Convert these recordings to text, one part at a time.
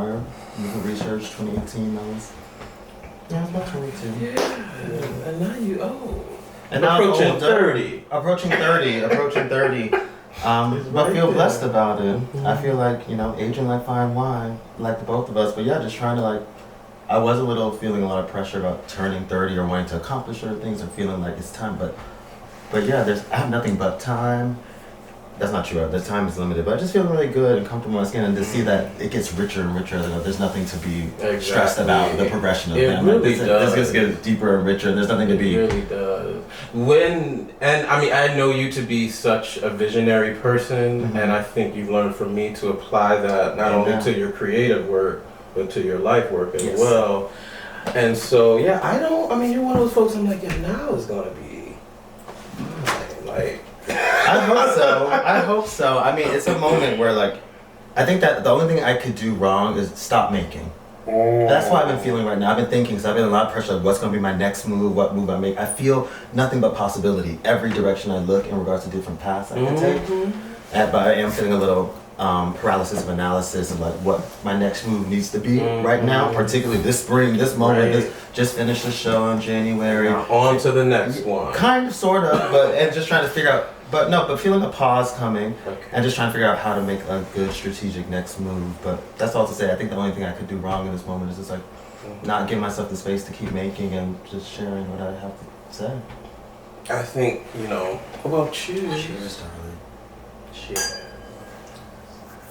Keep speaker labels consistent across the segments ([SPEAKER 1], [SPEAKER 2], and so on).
[SPEAKER 1] Memoir. You can research 2018. I was about 22.
[SPEAKER 2] Yeah. And now you
[SPEAKER 1] And now
[SPEAKER 2] approaching 30.
[SPEAKER 1] Approaching 30. But feel blessed about it.
[SPEAKER 2] Mm-hmm.
[SPEAKER 1] I feel like, aging like fine wine, like the both of us. But yeah, just trying to I was feeling a lot of pressure about turning 30 or wanting to accomplish certain things or feeling like it's time. But yeah, I have nothing but time. That's not true. The time is limited, but I just feel really good and comfortable in my skin, and to see that it gets richer and richer. There's nothing to be stressed about the progression of them.
[SPEAKER 2] Really does.
[SPEAKER 1] This gets deeper and richer. There's nothing to be.
[SPEAKER 2] It really does. I know you to be such a visionary person, and I think you've learned from me to apply that not only to your creative work, but to your life work as well. And so, you're one of those folks. I'm like, now is gonna be like.
[SPEAKER 1] I hope so. I mean, it's a moment where I think that the only thing I could do wrong is stop making. That's what I've been feeling right now. I've been thinking, because I've been in a lot of pressure, what's going to be my next move, what move I make. I feel nothing but possibility. Every direction I look in regards to different paths I can take. But I am feeling a little paralysis of analysis of what my next move needs to be right now, particularly this spring, this moment. Just finished the show in January.
[SPEAKER 2] Now on to the next one.
[SPEAKER 1] Kind of, sort of, and just trying to figure out. But feeling a pause coming, and just trying to figure out how to make a good strategic next move. But that's all to say, I think the only thing I could do wrong in this moment is just not giving myself the space to keep making and just sharing what I have to say.
[SPEAKER 2] I think, well, cheers.
[SPEAKER 1] Cheers, darling.
[SPEAKER 2] Cheers.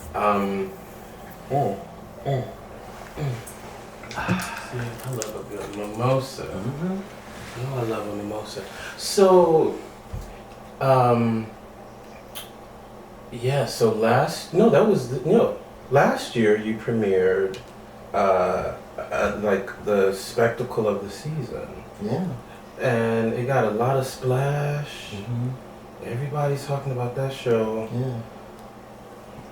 [SPEAKER 2] See, I love a good mimosa. I love a mimosa. So, last year you premiered the spectacle of the season.
[SPEAKER 1] Yeah.
[SPEAKER 2] And it got a lot of splash. Everybody's talking about that show.
[SPEAKER 1] Yeah.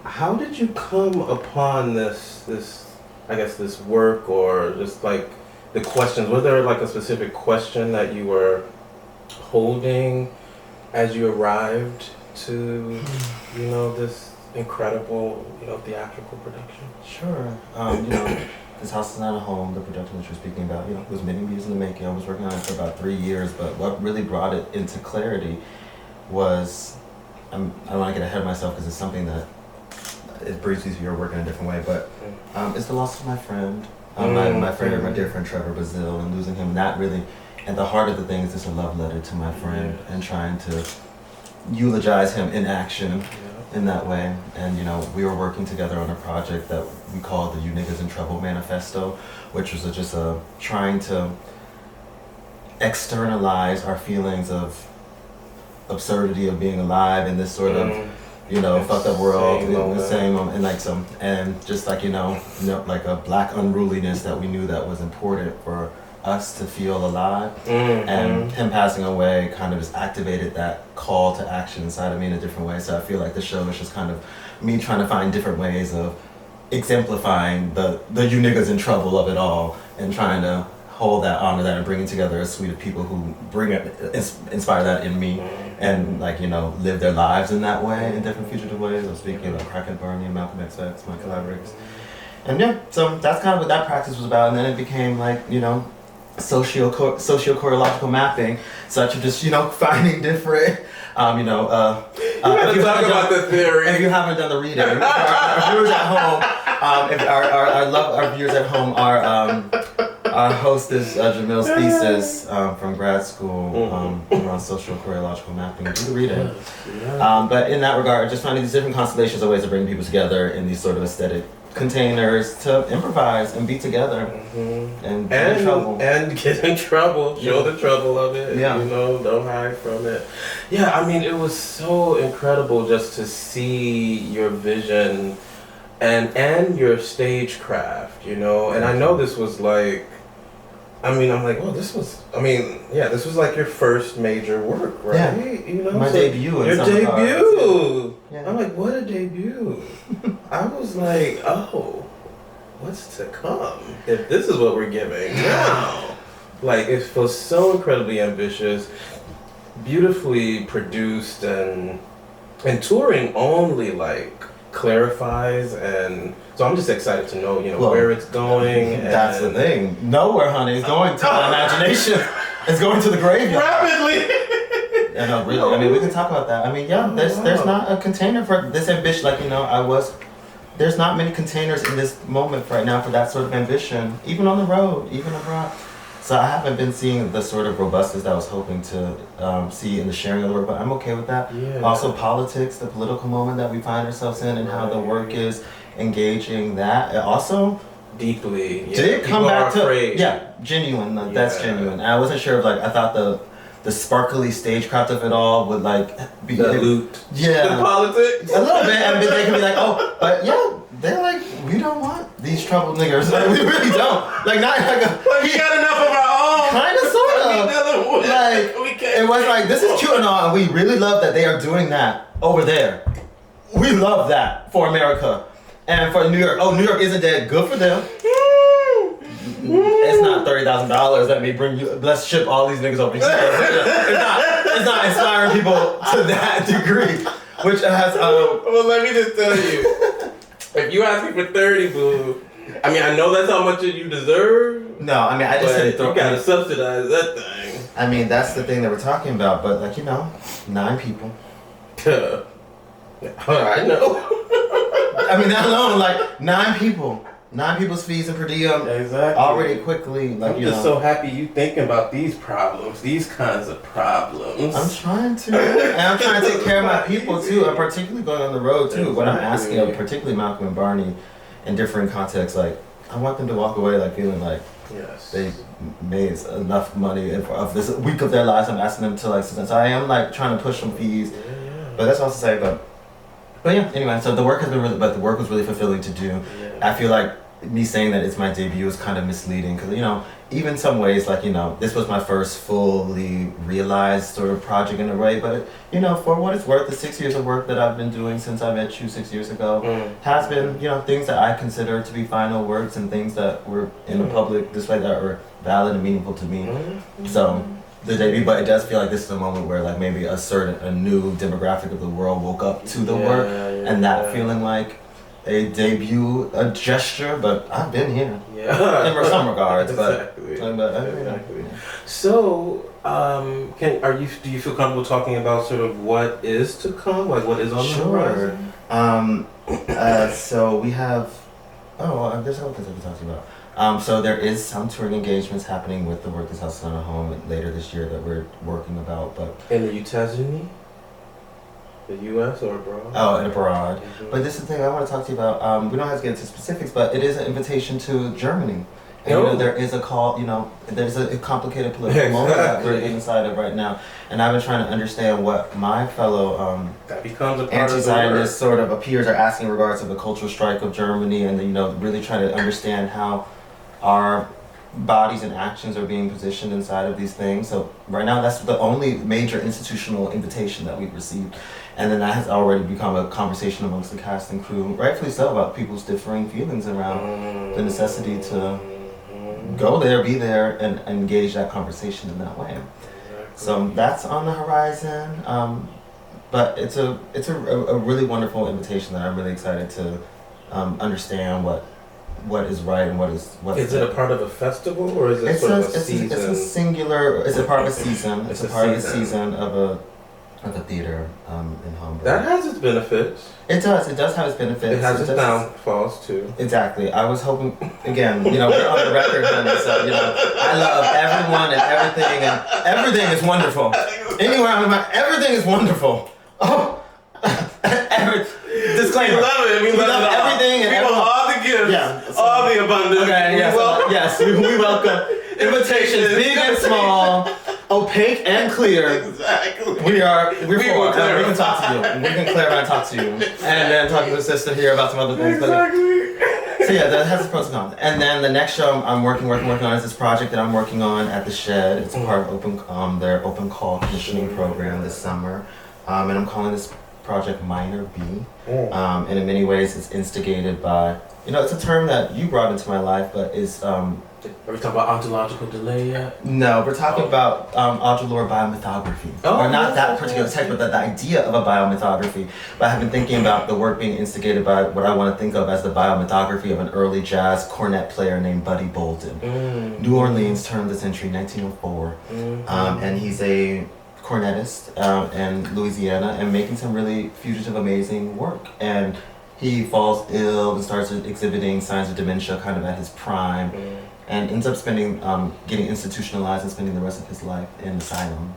[SPEAKER 2] How did you come upon this work, or just the questions? Was there a specific question that you were holding as you arrived to, this incredible, theatrical production?
[SPEAKER 1] Sure. This House is Not a Home, the production that you're speaking about, was many years in the making. I was working on it for about 3 years, but what really brought it into clarity was, I don't want to get ahead of myself because it's something that it brings you to your work in a different way, but it's the loss of my friend, my dear friend Trevor Brazil, and losing him. That really, at the heart of the thing is just a love letter to my friend, and trying to eulogize him in action in that way. And we were working together on a project that we called the You Niggas in Trouble Manifesto, which was just trying to externalize our feelings of absurdity of being alive in this sort of fucked up world, the same and just like a black unruliness that we knew that was important for us to feel alive. And him passing away kind of just activated that call to action inside of me in a different way. So I feel like the show is just kind of me trying to find different ways of exemplifying the you niggas in trouble of it all, and trying to hold that, honor that, and bringing together a suite of people who inspire that in me, and live their lives in that way, in different fugitive ways. I'm speaking about Crackhead Barney and Malcolm XX, my collaborators. And so that's kind of what that practice was about. And then it became socio-choreological mapping, such as just finding different you gotta
[SPEAKER 2] talk about the theory.
[SPEAKER 1] If you haven't done the reading, our viewers at home, our viewers at home, our hostess Jaamil's thesis from grad school around socio-choreological mapping. Do the reading. But in that regard, just finding these different constellations of ways to bring people together in these sort of aesthetic containers to improvise and be together and get in trouble.
[SPEAKER 2] And get in trouble, show the trouble of it, don't hide from it. It was so incredible just to see your vision and your stagecraft, and I know this was this was like your first major work, right?
[SPEAKER 1] Yeah. My debut.
[SPEAKER 2] Your debut. Yeah. I'm like, what a debut. I was like, oh, what's to come if this is what we're giving now? It feels so incredibly ambitious, beautifully produced, and touring only clarifies, and so I'm just excited to know,
[SPEAKER 1] Well,
[SPEAKER 2] where it's going.
[SPEAKER 1] That's the thing. Nowhere, honey. It's going to my imagination. It's going to the graveyard.
[SPEAKER 2] Rapidly.
[SPEAKER 1] Yeah, no, really. I mean, we can talk about that. I mean, yeah, there's not a container for this ambition. Like, there's not many containers in this moment right now for that sort of ambition, even on the road, even abroad. So I haven't been seeing the sort of robustness that I was hoping to see in the sharing of the work, but I'm okay with that.
[SPEAKER 2] Yeah.
[SPEAKER 1] Also, politics, the political moment that we find ourselves in, and how the work is engaging that. Also,
[SPEAKER 2] deeply.
[SPEAKER 1] did it come back to
[SPEAKER 2] afraid.
[SPEAKER 1] genuine? That's genuine. I wasn't sure if I thought the sparkly stagecraft of it all would be
[SPEAKER 2] the loot.
[SPEAKER 1] Yeah.
[SPEAKER 2] The politics.
[SPEAKER 1] A little bit. I mean, they can be like, oh, but yeah, they're like, we don't want these troubled niggers. Like, we really don't. Like, not
[SPEAKER 2] we got enough of our own.
[SPEAKER 1] Kind of, sort of. It was like, this is cute and all, and we really love that they are doing that over there. We love that for America. And for New York, New York isn't dead. Good for them. It's not $30,000 that may bring you. Let's ship all these niggas over here. It's not inspiring people to that degree. Which has.
[SPEAKER 2] Well, let me just tell you, if you ask me for 30, boo. I mean, I know that's how much you deserve.
[SPEAKER 1] No, I mean, I just said
[SPEAKER 2] you gotta subsidize that thing.
[SPEAKER 1] I mean, that's the thing that we're talking about. But 9 people.
[SPEAKER 2] I know.
[SPEAKER 1] I mean, that alone, 9 people. 9 people's fees and per diem.
[SPEAKER 2] Exactly.
[SPEAKER 1] Already quickly,
[SPEAKER 2] I'm just so happy you thinking about these problems, these kinds of problems.
[SPEAKER 1] I'm trying to. And I'm trying to take care of my people, too. I'm particularly going on the road, too. Exactly. What I'm asking of, particularly Malcolm and Barney, in different contexts, I want them to walk away, feeling like they made enough money of this week of their lives. I'm asking them to, since I am, trying to push some fees. Yeah. But that's all to say, but yeah, anyway, so the work has been the work was really fulfilling to do. Yeah. I feel like me saying that it's my debut is kind of misleading because, even some ways, this was my first fully realized sort of project in a way, but, for what it's worth, the 6 years of work that I've been doing since I met you 6 years ago has been, things that I consider to be final works and things that were in the public display that were valid and meaningful to me. So, the debut, but it does feel like this is a moment where maybe a new demographic of the world woke up to the work and that feeling like a debut, a gesture, but I've been here. Yeah. In some regards,
[SPEAKER 2] exactly.
[SPEAKER 1] Exactly.
[SPEAKER 2] So, do you feel comfortable talking about sort of what is to come, what is on the horizon?
[SPEAKER 1] So we have. There's other things I can talk to you about. So there is some touring engagements happening with the Workers' House Center Home later this year that we're working about, but.
[SPEAKER 2] In the Utah, the U.S. or abroad?
[SPEAKER 1] Oh, and abroad. Mm-hmm. But this is the thing I want to talk to you about. We don't have to get into specifics, but it is an invitation to Germany. And there is a call, there's a complicated political moment that we're inside of right now. And I've been trying to understand what my fellow
[SPEAKER 2] that becomes a part
[SPEAKER 1] anti-Zionist sort of peers are asking in regards to the cultural strike of Germany and, really trying to understand how our bodies and actions are being positioned inside of these things. So right now, that's the only major institutional invitation that we've received. And then that has already become a conversation amongst the cast and crew, rightfully so, about people's differing feelings around the necessity to go there, be there, and engage that conversation in that way. Exactly. So that's on the horizon. But it's a really wonderful invitation that I'm really excited to understand what is right and what is
[SPEAKER 2] it a part of a festival or is it sort of a season?
[SPEAKER 1] It's a singular. It's a part of a season. It's a part of a season of a theater in Hamburg.
[SPEAKER 2] That has its benefits.
[SPEAKER 1] It does. It does have its benefits.
[SPEAKER 2] It has its downfalls too.
[SPEAKER 1] Exactly. I was hoping, again, we're on the record, honey, so, I love everyone and everything is wonderful. Anywhere I'm at, everything is wonderful. Oh, disclaimer.
[SPEAKER 2] We love it. We love everything. We want all the gifts, all the abundance.
[SPEAKER 1] Okay, yes, we welcome invitations, big and small, opaque and clear.
[SPEAKER 2] Exactly.
[SPEAKER 1] We're we can talk to you. We can clarify and talk to you. And then talk to the sister here about some other things.
[SPEAKER 2] Exactly.
[SPEAKER 1] So yeah, that has its pros and cons. And then the next show I'm working on is this project that I'm working on at the Shed. It's a part of their open call commissioning program this summer. And I'm calling this project Minor B. And in many ways it's instigated by it's a term that you brought into my life, but is
[SPEAKER 2] Are we talking about ontological delay yet?
[SPEAKER 1] no, we're talking about Audre biomythography. Or not that particular type, but the idea of a biomythography. But I've been thinking about the work being instigated by what I want to think of as the biomythography of an early jazz cornet player named Buddy Bolden. New Orleans, turn of the century, 1904. And he's a cornetist in Louisiana and making some really fugitive, amazing work. And he falls ill and starts exhibiting signs of dementia kind of at his prime. And ends up getting institutionalized and spending the rest of his life in asylum.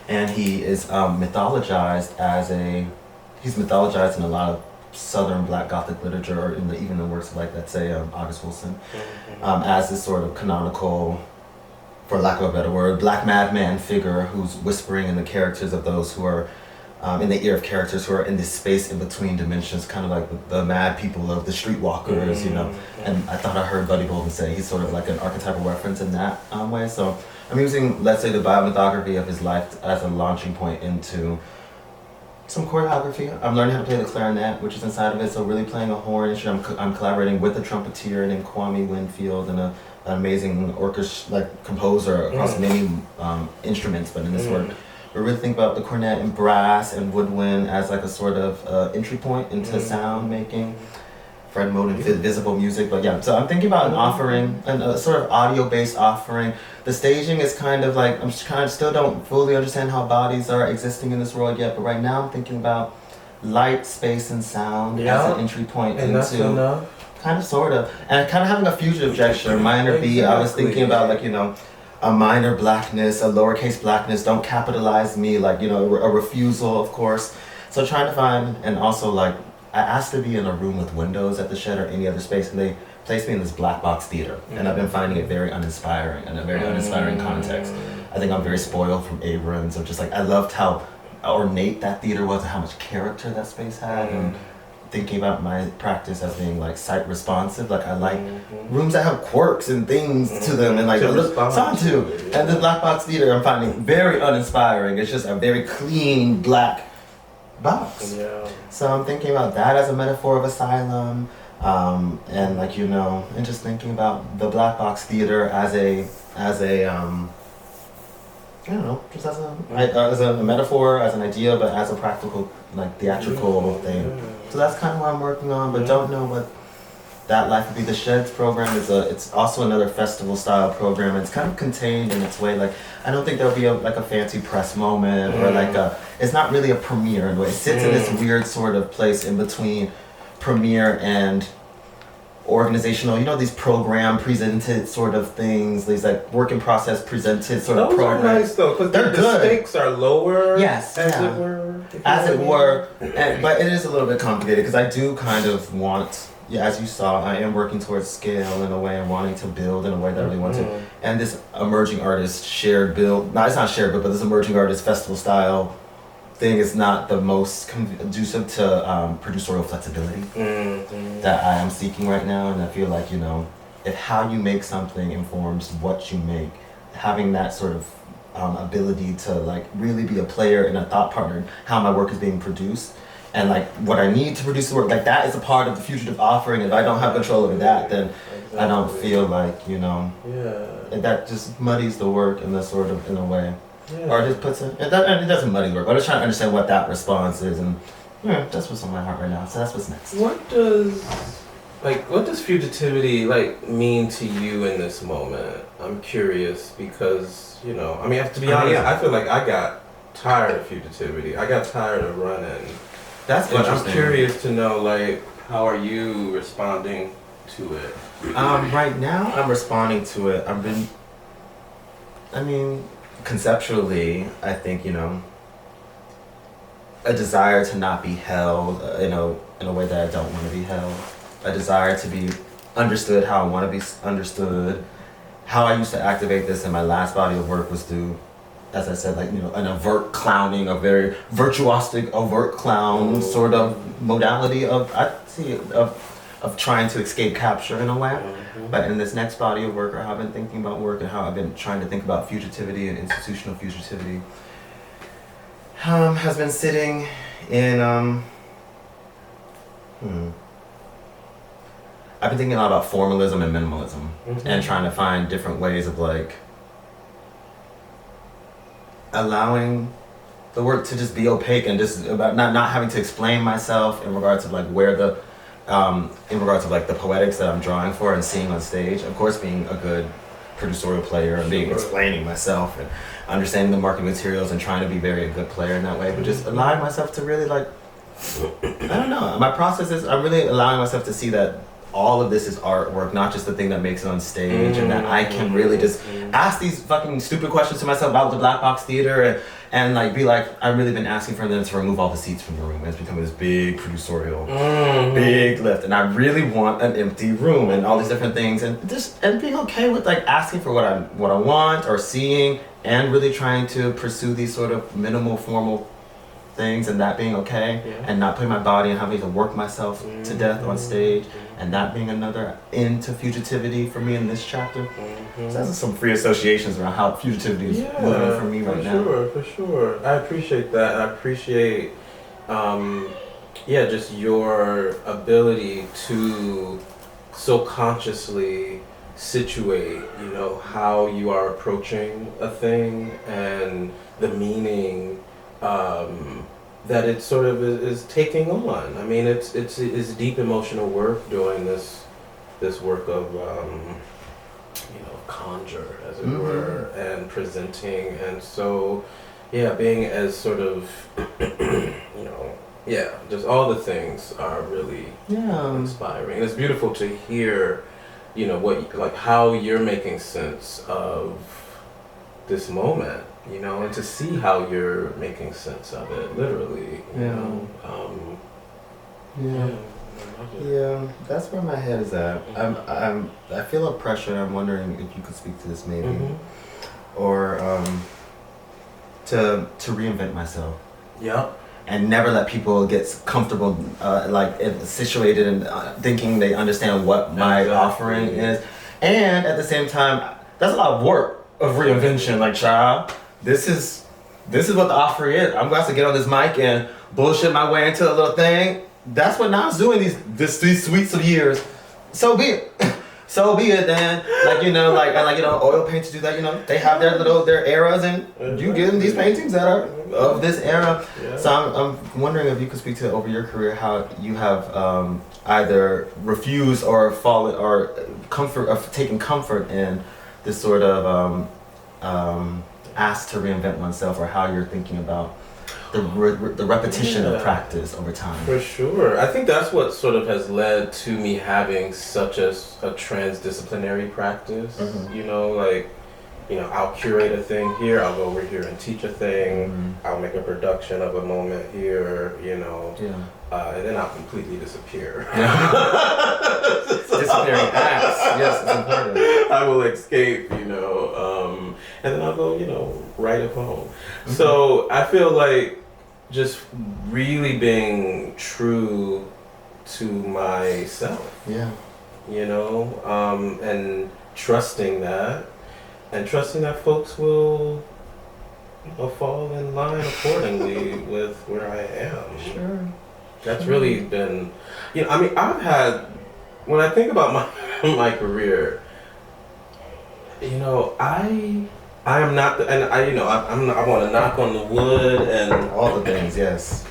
[SPEAKER 1] And he is mythologized he's mythologized in a lot of Southern Black Gothic literature, or even in works like, let's say, August Wilson, as this sort of canonical, for lack of a better word, Black madman figure who's whispering in the characters of those who are in the ear of characters who are in this space in between dimensions, kind of like the mad people of the streetwalkers, And I thought I heard Buddy Bolden say he's sort of like an archetypal reference in that way. So I'm using, let's say, the biomythography of his life as a launching point into some choreography. I'm learning how to play the clarinet, which is inside of it. So really playing a horn instrument. I'm collaborating with a trumpeter named Kwame Winfield and an amazing composer across many instruments, but in this work. We really think about the cornet and brass and woodwind as like a sort of entry point into sound making, Fred mode and visible music. But yeah, so I'm thinking about an offering, a sort of audio-based offering. The staging is kind of like, still don't fully understand how bodies are existing in this world yet, but right now I'm thinking about light, space, and sound as an entry point
[SPEAKER 2] and
[SPEAKER 1] into kind of, sort of, and kind of having a fugitive gesture, minor B. I was thinking about a minor blackness, a lowercase blackness, don't capitalize me, a refusal, of course. So trying to find, and also I asked to be in a room with windows at the Shed or any other space, and they placed me in this black box theater. And I've been finding it very uninspiring, and a very uninspiring context. I think I'm very spoiled from Abrams, of just I loved how ornate that theater was and how much character that space had. And thinking about my practice as being sight responsive, I like rooms that have quirks and things to them and to respond to. And the black box theater I'm finding very uninspiring. It's just a very clean black box. Yeah. So I'm thinking about that as a metaphor of asylum, and and just thinking about the black box theater as a I don't know, just as a metaphor, as an idea, but as a practical, theatrical thing. So that's kind of what I'm working on, but don't know what that life would be. The Sheds program it's also another festival style program. It's kind of contained in its way. I don't think there'll be a fancy press moment or it's not really a premiere in a way. It sits in this weird sort of place in between premiere and organizational, these program presented sort of things, these work in process presented sort of programs.
[SPEAKER 2] Those are nice though, because the stakes are lower.
[SPEAKER 1] Yes, as it were. But it is a little bit complicated because I do kind of want, as you saw, I am working towards scale in a way and wanting to build in a way that I really want to. And this emerging artist shared build, no, it's not shared build, but this emerging artist festival style thing is not the most conducive to producerial flexibility that I am seeking right now. And I feel like, if how you make something informs what you make, having that sort of ability to really be a player and a thought partner in how my work is being produced and what I need to produce the work, that is a part of the fugitive offering. If I don't have control over that, then I don't feel that just muddies the work in in a way. Yeah. Or just puts it doesn't muddy the work. I'm just trying to understand what that response is, and that's what's on my heart right now. So that's what's next.
[SPEAKER 2] What does fugitivity mean to you in this moment? I'm curious because to be honest, I feel like I got tired of fugitivity. I got tired of running.
[SPEAKER 1] That's interesting.
[SPEAKER 2] I'm curious to know how are you responding to it?
[SPEAKER 1] Right now I'm responding to it. Conceptually, I think, a desire to not be held, in a way that I don't want to be held. A desire to be understood how I want to be understood. How I used to activate this in my last body of work was through, as I said, an overt clowning, a very virtuosic overt clown sort of modality of trying to escape capture in a way. But in this next body of work, or how I've been thinking about work and how I've been trying to think about fugitivity and institutional fugitivity, has been sitting in I've been thinking a lot about formalism and minimalism, and trying to find different ways of like allowing the work to just be opaque and just about not having to explain myself in regards of like where the in regards of like the poetics that I'm drawing for and seeing on stage. Of course, being a good producerial player and being explaining myself and understanding the marketing materials and trying to be very a good player in that way, but just allowing myself to really like, I don't know. My process is I'm really allowing myself to see that all of this is artwork, not just the thing that makes it on stage, and that I can really just ask these fucking stupid questions to myself about the black box theater and like be like, I've really been asking for them to remove all the seats from the room. It's becoming this big producerial, big lift, and I really want an empty room and all these different things, and just and being okay with like asking for what I want or seeing, and really trying to pursue these sort of minimal formal things, and that being okay, and not putting my body and having to work myself to death on stage, and that being another into fugitivity for me in this chapter. So that's some free associations around how fugitivity is moving for me right now.
[SPEAKER 2] For sure. I appreciate that. I appreciate, just your ability to so consciously situate, how you are approaching a thing and the meaning that it sort of is taking on. I mean, it's deep emotional work doing this work of conjure, as it were, and presenting, and so being as sort of just all the things are really inspiring. And it's beautiful to hear, how you're making sense of this moment. And to see how you're making sense of it, literally,
[SPEAKER 1] Yeah, that's where my head is at. I feel a pressure. I'm wondering if you could speak to this maybe, or to reinvent myself.
[SPEAKER 2] Yeah.
[SPEAKER 1] And never let people get comfortable, situated and thinking they understand what my offering is. And at the same time, that's a lot of work of reinvention. Like, child, this is what the offer is. I'm going to have to get on this mic and bullshit my way into a little thing. That's what Nile's doing these suites of years. So be it. So be it then. Oil painters do that, they have their eras, and you get them these paintings that are of this era. Yeah. So I'm wondering if you could speak to over your career how you have either refused or fallen or taken comfort in this sort of ask to reinvent oneself, or how you're thinking about the repetition of practice over time.
[SPEAKER 2] For sure. I think that's what sort of has led to me having such a transdisciplinary practice. I'll curate a thing here, I'll go over here and teach a thing, I'll make a production of a moment here, and then I'll completely disappear.
[SPEAKER 1] Disappearing acts, yes, it's important.
[SPEAKER 2] I will escape, and then I'll go, right at home. So I feel like just really being true to myself.
[SPEAKER 1] Yeah.
[SPEAKER 2] And trusting that. And trusting that folks will fall in line accordingly with where I am.
[SPEAKER 1] Sure.
[SPEAKER 2] That's really been, I've had, when I think about my career, I am not, I want to knock on the wood and
[SPEAKER 1] all the things, yes.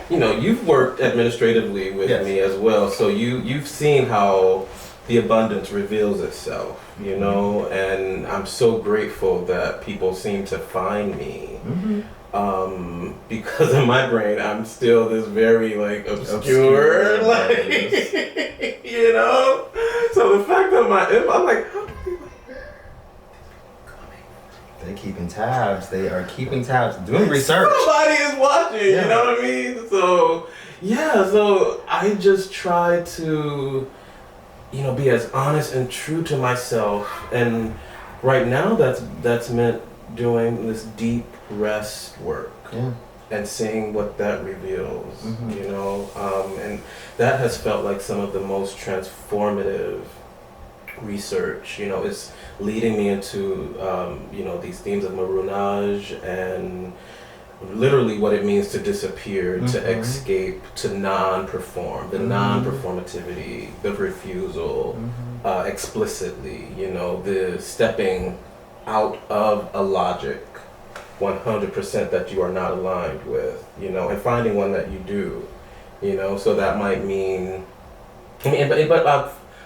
[SPEAKER 2] You've worked administratively with me as well, so you've seen how the abundance reveals itself, and I'm so grateful that people seem to find me, because in my brain I'm still this very obscure so the fact that I'm like, how do they
[SPEAKER 1] They're keeping tabs. They are keeping tabs, doing research.
[SPEAKER 2] Somebody is watching, you know what I mean? So so I just try to be as honest and true to myself, and right now that's meant doing this deep rest work and seeing what that reveals, and that has felt like some of the most transformative research. It's leading me into these themes of maroonage and literally what it means to disappear, to escape, to non-perform, the non-performativity, the refusal, explicitly, you know, the stepping out of a logic 100% that you are not aligned with, you know, and finding one that you do, you know. So that might mean, I mean,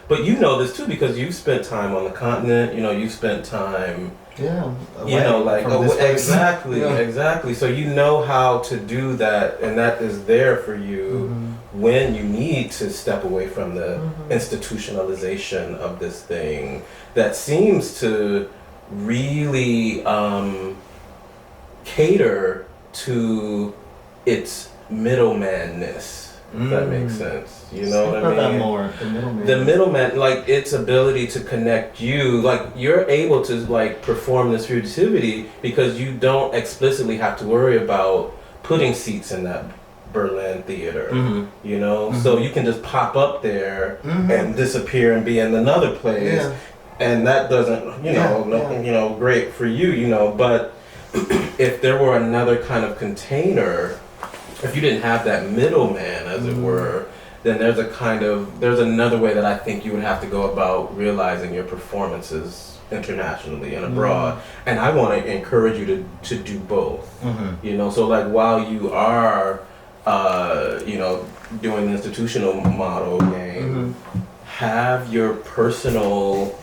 [SPEAKER 2] but you know this too because you've spent time on the continent, you know, you've spent time,
[SPEAKER 1] yeah,
[SPEAKER 2] you know, like exactly,
[SPEAKER 1] yeah.
[SPEAKER 2] exactly. So you know how to do that, and that is there for you when you need to step away from the institutionalization of this thing that seems to really cater to its middlemanness. If that makes sense. You know what I mean?
[SPEAKER 1] That more. The middleman.
[SPEAKER 2] The middleman, like its ability to connect you, like you're able to like perform this creativity because you don't explicitly have to worry about putting seats in that Berlin theater. You know, so you can just pop up there and disappear and be in another place, and that doesn't, you know, great for you, you know. But if there were another kind of container, if you didn't have that middleman, as it were, then there's another way that I think you would have to go about realizing your performances internationally and abroad. And I want to encourage you to do both. You know, so like while you are, you know, doing the institutional model game, have your personal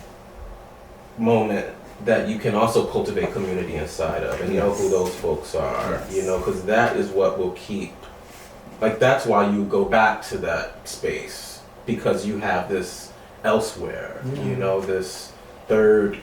[SPEAKER 2] moment that you can also cultivate community inside of and know who those folks are, you know, because that is what will keep, like that's why you go back to that space, because you have this elsewhere, you know, this third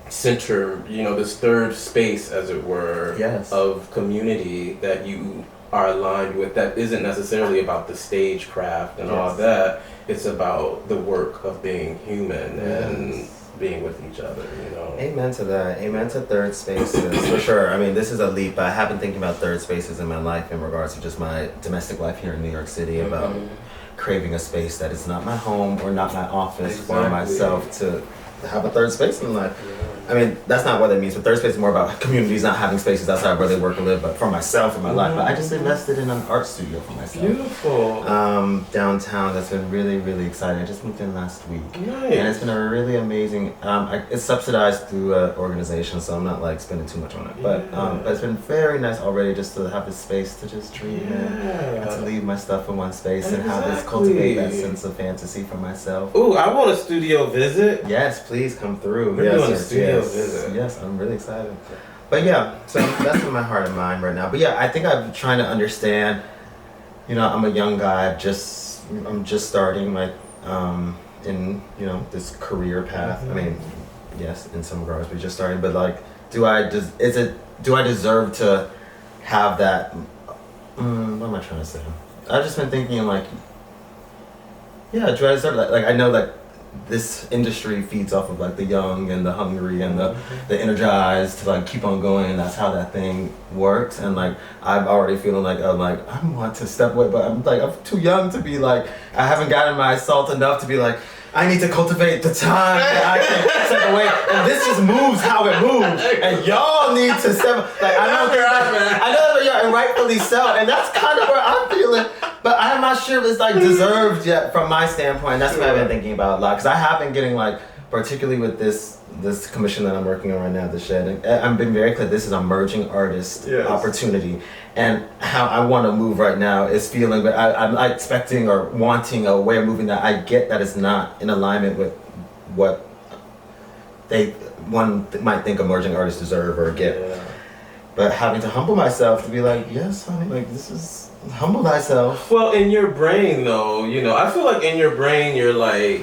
[SPEAKER 2] center, you know, this third space, as it were, of community that you are aligned with, that isn't necessarily about the stagecraft and all that. It's about the work of being human and being with each other, you know.
[SPEAKER 3] Amen to that. Amen to third spaces, for sure. I mean, this is a leap, but I have been thinking about third spaces in my life in regards to just my domestic life here in New York City, about craving a space that is not my home or not my office for myself, to have a third space in life. I mean, that's not what that means, but third space is more about communities not having spaces outside where they work or live, but for myself and my life. But I just invested in an art studio for myself.
[SPEAKER 2] Beautiful.
[SPEAKER 3] Downtown, that's been really, really exciting. I just moved in last week.
[SPEAKER 2] Nice.
[SPEAKER 3] And it's been a really amazing, it's subsidized through an organization, so I'm not like spending too much on it. But it's been very nice already just to have this space to just dream in and to leave my stuff in one space and have this cultivate that sense of fantasy for myself.
[SPEAKER 2] Ooh, I want a studio visit.
[SPEAKER 3] Yes, please come through.
[SPEAKER 2] We're doing a studio visit.
[SPEAKER 3] Yes, I'm really excited. But yeah, so that's in my heart and mind right now. But yeah, I think I'm trying to understand, you know, I'm a young guy, I'm just starting like in, you know, this career path. I mean, yes, in some regards, we're just starting, but like, do I deserve to have that, what am I trying to say? I've just been thinking like, yeah, do I deserve that? Like, I know that this industry feeds off of like the young and the hungry and the energized to like keep on going, and that's how that thing works. And like I'm already feeling like I want to step away, but I'm too young to be like, I haven't gotten my salt enough to be like, I need to cultivate the time that I can step away, and this just moves how it moves, and y'all need to step. Like I know, yeah, and rightfully so, and that's kind of where I'm feeling. But I'm not sure if it's like deserved yet from my standpoint. That's what I've been thinking about a lot, because I have been getting like, particularly with this commission that I'm working on right now, the Shed. I've been very clear. This is a emerging artist opportunity, and how I want to move right now is feeling. But I'm expecting or wanting a way of moving that I get that is not in alignment with what one might think emerging artists deserve or get. Yeah. But having to humble myself to be like, yes, honey, like this is. Humble thyself.
[SPEAKER 2] Well, in your brain, though, you know, I feel like in your brain you're like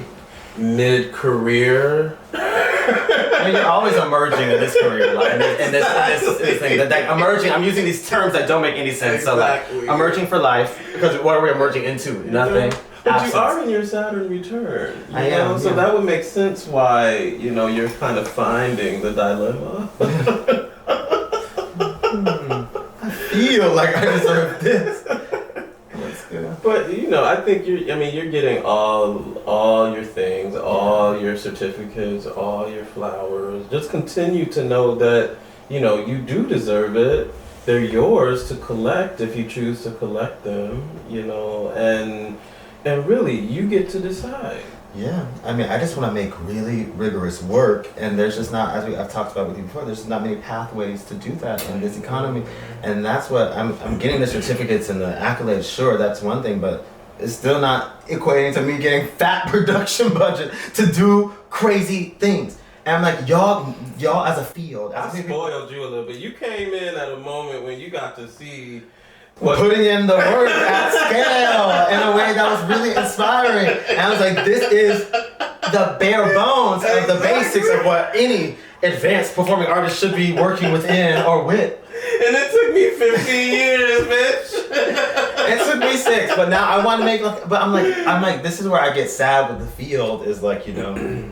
[SPEAKER 2] mid-career.
[SPEAKER 3] I mean, you're always emerging in this career, like in this thing. That emerging. I'm using these terms that don't make any sense.
[SPEAKER 2] Exactly.
[SPEAKER 3] So like, emerging for life, because what are we emerging into? Nothing.
[SPEAKER 2] But
[SPEAKER 3] Absence.
[SPEAKER 2] you are in your Saturn return.
[SPEAKER 3] I am.
[SPEAKER 2] So that would make sense why, you know, you're kind of finding the dilemma.
[SPEAKER 3] I feel like I deserve this. That's good.
[SPEAKER 2] But you know, I think you're getting all your things, all your certificates, all your flowers. Just continue to know that, you know, you do deserve it, they're yours to collect if you choose to collect them, you know, and really you get to decide.
[SPEAKER 3] Yeah, I mean, I just want to make really rigorous work, and there's just not, I've talked about with you before, there's not many pathways to do that in this economy, and that's what I'm getting the certificates and the accolades. Sure, that's one thing, but it's still not equating to me getting fat production budget to do crazy things. And I'm like, y'all as a field,
[SPEAKER 2] I
[SPEAKER 3] as
[SPEAKER 2] spoiled you a little bit. You came in at a moment when you got to see
[SPEAKER 3] putting in the work at scale in a way that was really inspiring. And I was like, this is the bare bones of the basics of what any advanced performing artist should be working within or with.
[SPEAKER 2] And it took me 15 years, bitch.
[SPEAKER 3] It took me 6, but now I want to make. But I'm like, this is where I get sad with the field. Is like, you know,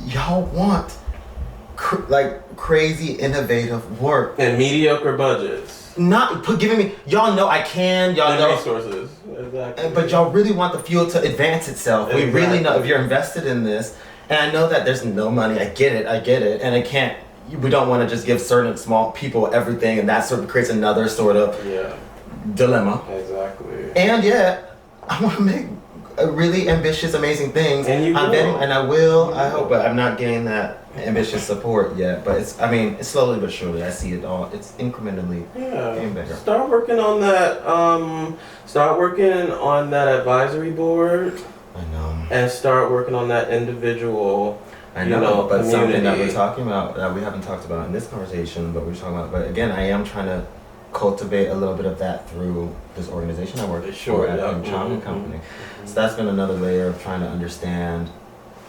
[SPEAKER 3] y'all want crazy innovative work
[SPEAKER 2] and mediocre budgets.
[SPEAKER 3] Not giving me, y'all know I can, y'all know
[SPEAKER 2] resources, exactly.
[SPEAKER 3] But y'all really want the field to advance itself.
[SPEAKER 2] Exactly.
[SPEAKER 3] We really know if you're invested in this, and I know that there's no money. I get it, and it can't. We don't want to just give certain small people everything, and that sort of creates another sort of dilemma.
[SPEAKER 2] Exactly.
[SPEAKER 3] And yet, I want to make really ambitious, amazing things.
[SPEAKER 2] And you will.
[SPEAKER 3] Betting, and I will. I hope, but I'm not getting that ambitious support yet. But it's slowly but surely. I see it all. It's incrementally getting better.
[SPEAKER 2] Start working on that. Start working on that advisory board.
[SPEAKER 3] I know.
[SPEAKER 2] And start working on that individual.
[SPEAKER 3] I know, but
[SPEAKER 2] community.
[SPEAKER 3] something that we're talking about that we haven't talked about in this conversation, but we're talking about. But again, I am trying to cultivate a little bit of that through this organization I work for at the jaamil company. So that's been another layer of trying to understand,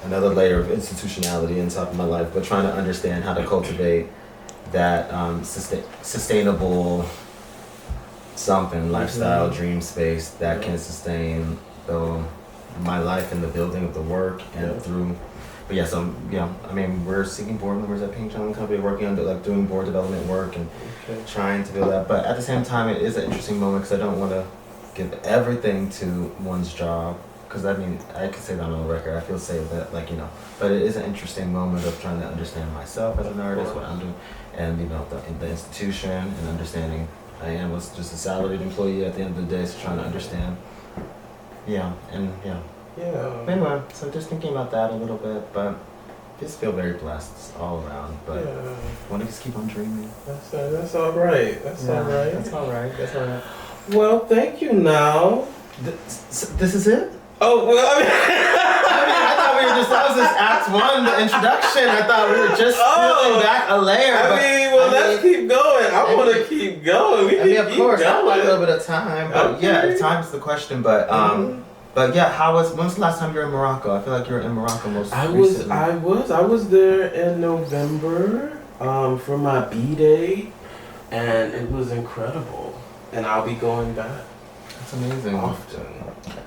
[SPEAKER 3] another layer of institutionality in top of my life, but trying to understand how to cultivate that sustainable lifestyle, dream space that can sustain my life in the building of the work and through. But I mean, we're seeking board members at Pink Jaamil Company, working on doing board development work and trying to build that. But at the same time, it is an interesting moment because I don't want to give everything to one's job. Because I mean, I could say that on the record. I feel safe that but it is an interesting moment of trying to understand myself as an artist, what I'm doing, and the institution, and understanding I was just a salaried employee at the end of the day, so trying to understand. Yeah. But anyway, so just thinking about that a little bit, but just feel very blessed all around. But want to just keep on dreaming.
[SPEAKER 2] That's all right. That's all right.
[SPEAKER 3] That's all right. That's all right.
[SPEAKER 2] Well, thank you. Now,
[SPEAKER 3] this is it.
[SPEAKER 2] Oh well.
[SPEAKER 3] I thought that was just Act 1, the introduction. I thought we were just peeling back a layer.
[SPEAKER 2] Let's keep going. I want to keep going.
[SPEAKER 3] Of course, I want a little bit of time. But time's the question. But But yeah, when was the last time you were in Morocco? I feel like you were in Morocco recently.
[SPEAKER 2] I was there in November for my B-Day, and it was incredible. And I'll be going back.
[SPEAKER 3] That's amazing.
[SPEAKER 2] Often.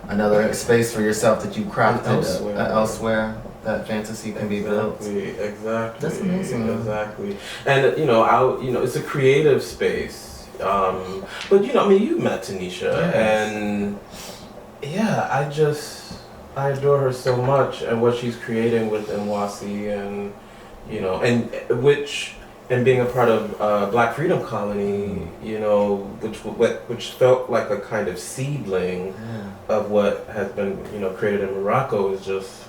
[SPEAKER 3] Another space for yourself that you crafted elsewhere. That fantasy can be built.
[SPEAKER 2] Exactly.
[SPEAKER 3] That's amazing.
[SPEAKER 2] Exactly. And it's a creative space. But you met Tanisha, and yeah, I adore her so much and what she's creating with Nwasi, and being a part of Black Freedom Colony, which felt like a kind of seedling of what has been created in Morocco is just.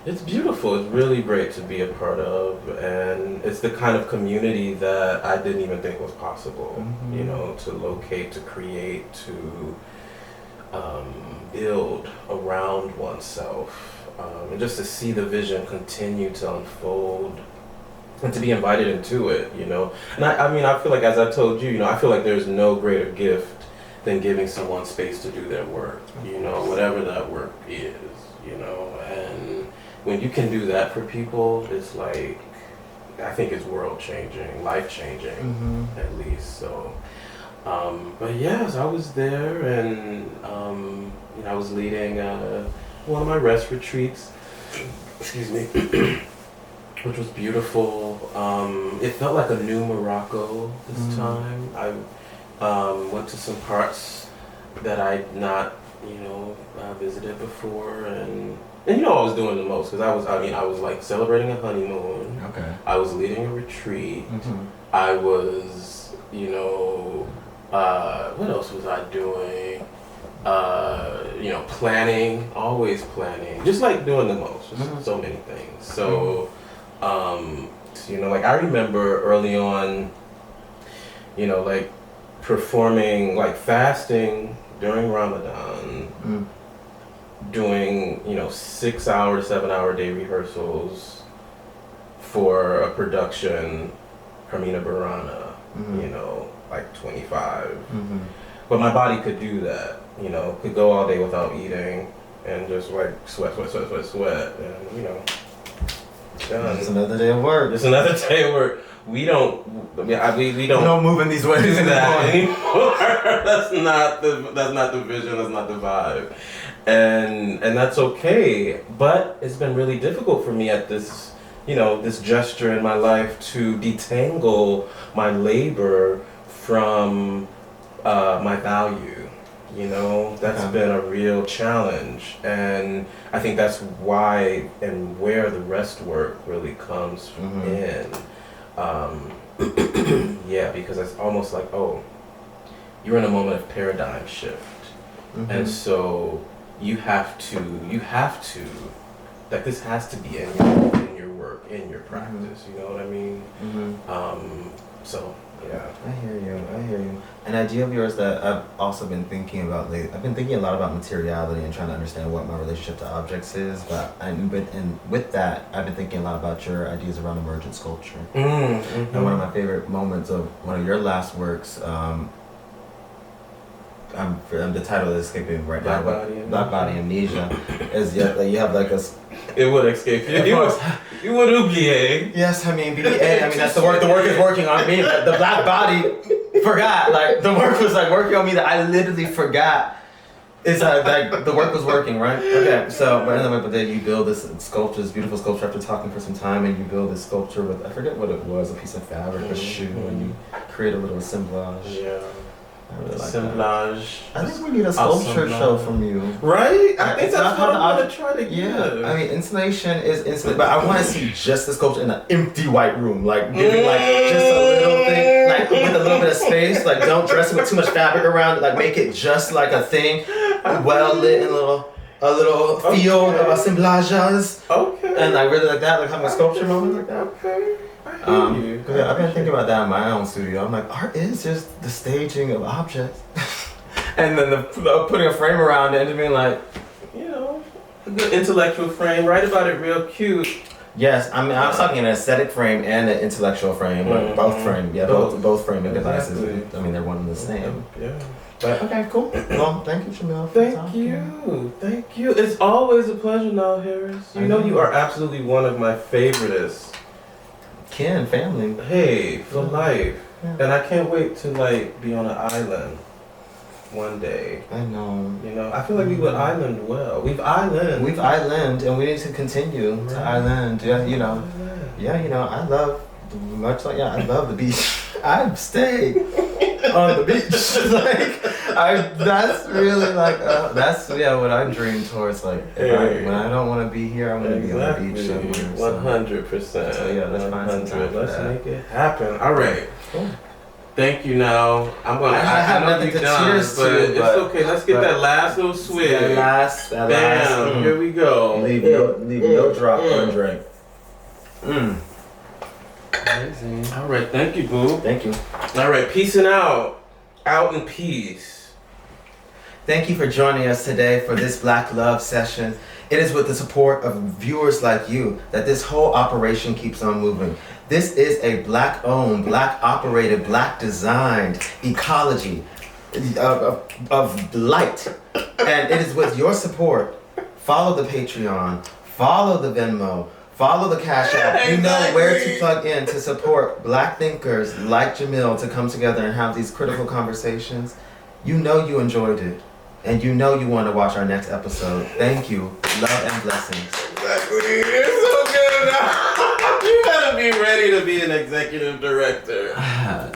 [SPEAKER 2] It's beautiful. It's really great to be a part of, and it's the kind of community that I didn't even think was possible. To locate, to create, to build around oneself, and just to see the vision continue to unfold, and to be invited into it. And I feel like, as I told you, I feel like there's no greater gift than giving someone space to do their work. Whatever that work is. And when you can do that for people, it's like, I think it's world changing, life changing, at least. So, but yes, I was there, and I was leading one of my rest retreats. Excuse me, which was beautiful. It felt like a new Morocco this time. I went to some parts that I'd not, visited before, and I was doing the most because I was like celebrating a honeymoon.
[SPEAKER 3] Okay.
[SPEAKER 2] I was leading a retreat. I was you know, what else was I doing? You know, planning, always planning, just like doing the most, just so many things. So, you know, like I remember early on, you know, like performing, like fasting during Ramadan, doing, you know, 6-hour, 7-hour day rehearsals for a production, Carmina Burana, you know, like 25. But my body could do that, you know, could go all day without eating and just like sweat, and, you know, done.
[SPEAKER 3] Just another day of work.
[SPEAKER 2] Just another day of work. We don't
[SPEAKER 3] move in these ways
[SPEAKER 2] do that anymore. That's not the vision. That's not the vibe, and that's okay. But it's been really difficult for me at this, you know, this gesture in my life to detangle my labor from my value. You know, that's been a real challenge, and I think that's why and where the rest work really comes in. Yeah, because it's almost like, oh, you're in a moment of paradigm shift, and so you have to, like, this has to be in your work, in your practice. You know what I mean? So. Yeah,
[SPEAKER 3] I hear you. An idea of yours that I've also been thinking about lately. I've been thinking a lot about materiality and trying to understand what my relationship to objects is. And with that, I've been thinking a lot about your ideas around emergent sculpture. And one of my favorite moments of one of your last works, the title is escaping right now. Black Body Amnesia is like you have like a.
[SPEAKER 2] It would escape you. You would oublier.
[SPEAKER 3] Yes, I mean BBA. I mean that's the work. The work is working on me. But the Black Body forgot. Like the work was like working on me that I literally forgot. It's like the work was working, right? Okay. So, but anyway, but then you build this sculpture, this beautiful sculpture after talking for some time, and you build this sculpture with I forget what it was, a piece of fabric, a shoe, and you create a little assemblage.
[SPEAKER 2] Yeah.
[SPEAKER 3] I really like
[SPEAKER 2] assemblage.
[SPEAKER 3] That. I think we need a sculpture show from you.
[SPEAKER 2] Right? I think that's what I'm going to try to get.
[SPEAKER 3] Yeah. I mean, installation is installation, but I want to see just the sculpture in an empty white room. Like, giving like just a little thing, like with a little bit of space. Like, don't dress it with too much fabric around it. Like, make it just like a thing, well lit and a little field of assemblages.
[SPEAKER 2] Okay.
[SPEAKER 3] And I really like that, like having a sculpture moment like that.
[SPEAKER 2] Okay.
[SPEAKER 3] Yeah, I've been thinking about that in my own studio. I'm like, art is just the staging of objects. And then the putting a frame around it and being like,
[SPEAKER 2] you know, a good intellectual frame. Write about it real cute.
[SPEAKER 3] Yes, I mean, I was talking an aesthetic frame and an intellectual frame, but both frame, both framing devices. I mean, they're one and the same.
[SPEAKER 2] Yeah.
[SPEAKER 3] But okay, cool. Well, thank you, Jamil.
[SPEAKER 2] Thank you. It's always a pleasure, Nile Harris. You know you are absolutely one of my favorites.
[SPEAKER 3] Kin, family.
[SPEAKER 2] Hey, for life. Yeah. And I can't wait to like be on an island one day.
[SPEAKER 3] I know.
[SPEAKER 2] You know, I feel like we would island well. We've island,
[SPEAKER 3] and we need to continue to island. Yeah, you know. Yeah, you know, I love I love the beach. I'd stay on the beach. That's really like that's what I'm dreaming towards. Like when I don't want to be here, I'm gonna be on the beach somewhere.
[SPEAKER 2] 100%.
[SPEAKER 3] So yeah, let's find some time for that.
[SPEAKER 2] Let's make it happen. All right.
[SPEAKER 3] Cool.
[SPEAKER 2] Thank you. Now I'm gonna. I know you've done, but it's okay. Let's get that last little swig.
[SPEAKER 3] That last.
[SPEAKER 2] Bam. Here we go.
[SPEAKER 3] Leave no drop on drink.
[SPEAKER 2] Amazing. All right. Thank you, boo.
[SPEAKER 3] Thank you.
[SPEAKER 2] All right. Peacing out. Out in peace.
[SPEAKER 3] Thank you for joining us today for this Black Love session. It is with the support of viewers like you that this whole operation keeps on moving. This is a Black-owned, Black-operated, Black-designed ecology of light. And it is with your support. Follow the Patreon. Follow the Venmo. Follow the Cash App. You know where to plug in to support Black thinkers like Jamil to come together and have these critical conversations. You know you enjoyed it. And you know you want to watch our next episode. Thank you. Love and blessings.
[SPEAKER 2] Exactly. You're so good. You gotta be ready to be an executive director.